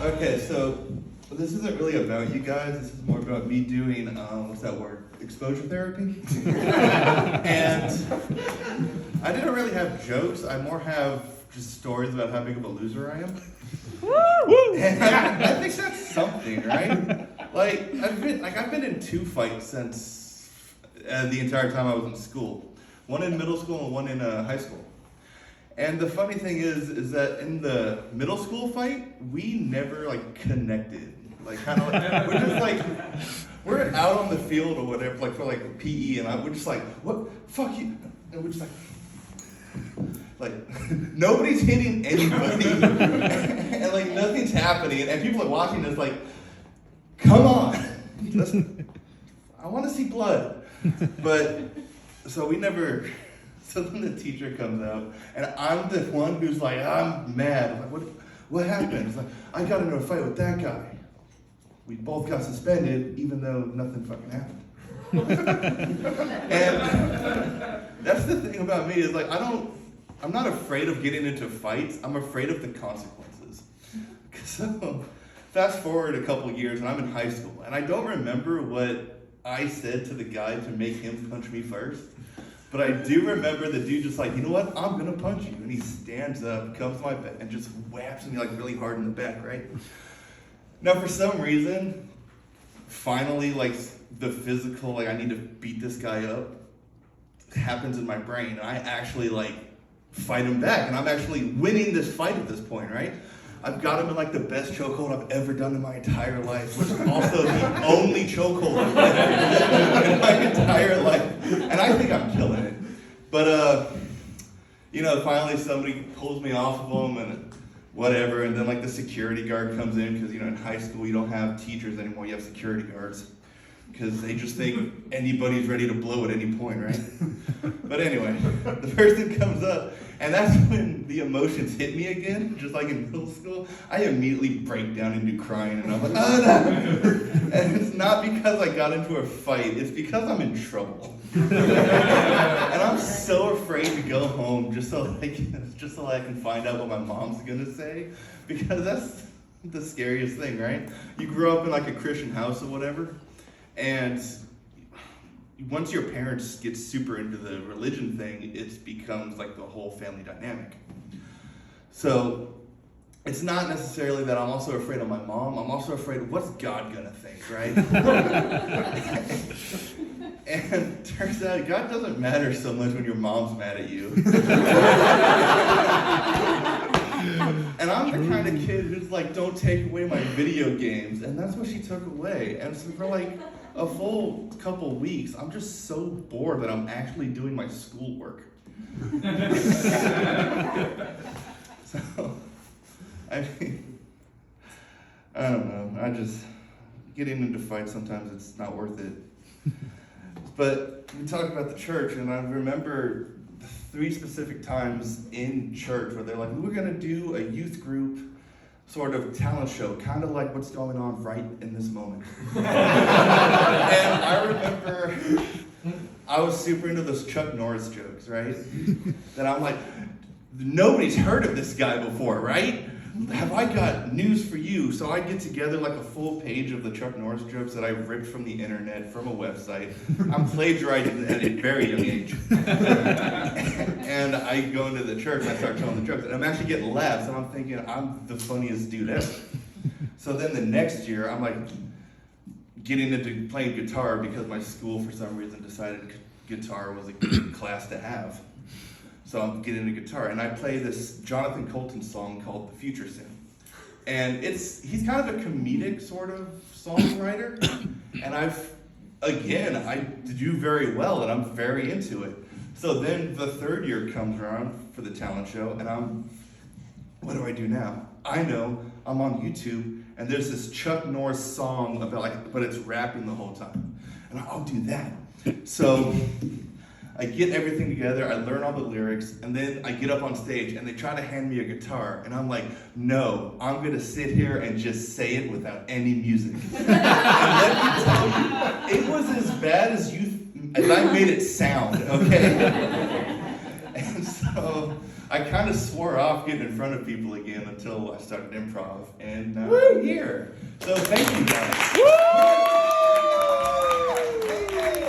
Okay, so this isn't really about you guys. This is more about me doing, what's that word? Exposure therapy? And I didn't really have jokes. I more have just stories about how big of a loser I am. Woo! And I think that's something, right? Like I've been in 2 fights since the entire time I was in school. One in middle school and one in high school. And the funny thing is that in the middle school fight, we never connected. We're just we're out on the field or whatever, for PE, and we're just what, fuck you, and we're just nobody's hitting anybody, and nothing's happening, and people are watching us come on, I want to see blood, but so we never. So then the teacher comes out, and I'm the one who's I'm mad. I'm what happened? It's I got into a fight with that guy. We both got suspended, even though nothing fucking happened. And that's the thing about me is I'm not afraid of getting into fights. I'm afraid of the consequences. So fast forward a couple years, and I'm in high school, and I don't remember what I said to the guy to make him punch me first. But I do remember the dude just you know what, I'm gonna punch you. And he stands up, comes to my bed, and just whaps me really hard in the back, right? Now for some reason, finally the physical, I need to beat this guy up, happens in my brain. And I actually fight him back. And I'm actually winning this fight at this point, right? I've got him in the best chokehold I've ever done in my entire life, which is also the only chokehold I've ever done in my entire life. And I think I'm killing it. But, finally somebody pulls me off of him and whatever, and then the security guard comes in, because, in high school you don't have teachers anymore, you have security guards. Because they just think anybody's ready to blow at any point, right? But anyway, the person comes up, and that's when the emotions hit me again, just like in middle school. I immediately break down into crying, and I'm oh no! And it's not because I got into a fight, it's because I'm in trouble. And I'm so afraid to go home just so I can find out what my mom's gonna say, because that's the scariest thing, right? You grow up in a Christian house or whatever, and once your parents get super into the religion thing, it becomes the whole family dynamic. So it's not necessarily that I'm also afraid of my mom. I'm also afraid of what's God gonna think, right? And turns out God doesn't matter so much when your mom's mad at you. And I'm the kind of kid who's don't take away my video games. And that's what she took away. And so for a full couple weeks, I'm just so bored that I'm actually doing my schoolwork. So, I don't know. Getting into fights, sometimes it's not worth it. But we talk about the church, and I remember 3 specific times in church where they're we're going to do a youth group sort of talent show, kind of like what's going on right in this moment. And I remember I was super into those Chuck Norris jokes, right? That I'm nobody's heard of this guy before, right? Have I got news for you? So I get together a full page of the Chuck Norris jokes that I ripped from the internet, from a website. I'm plagiarizing at a very young age. And I go into the church and I start telling the jokes. And I'm actually getting laughs, and I'm thinking I'm the funniest dude ever. So then the next year, I'm getting into playing guitar because my school, for some reason, decided guitar was a good class to have. So I'm getting into guitar, and I play this Jonathan Colton song called The Future Sim. And he's kind of a comedic sort of songwriter, and I do very well, and I'm very into it. So then the 3rd year comes around for the talent show, and what do I do now? I know I'm on YouTube, and there's this Chuck Norris song but it's rapping the whole time. And I'll do that. So I get everything together, I learn all the lyrics, and then I get up on stage, and they try to hand me a guitar, and I'm no, I'm gonna sit here and just say it without any music. And let me tell you, it was as bad as I made it sound, okay? And so I kind of swore off getting in front of people again until I started improv, and now I'm here. So thank you guys.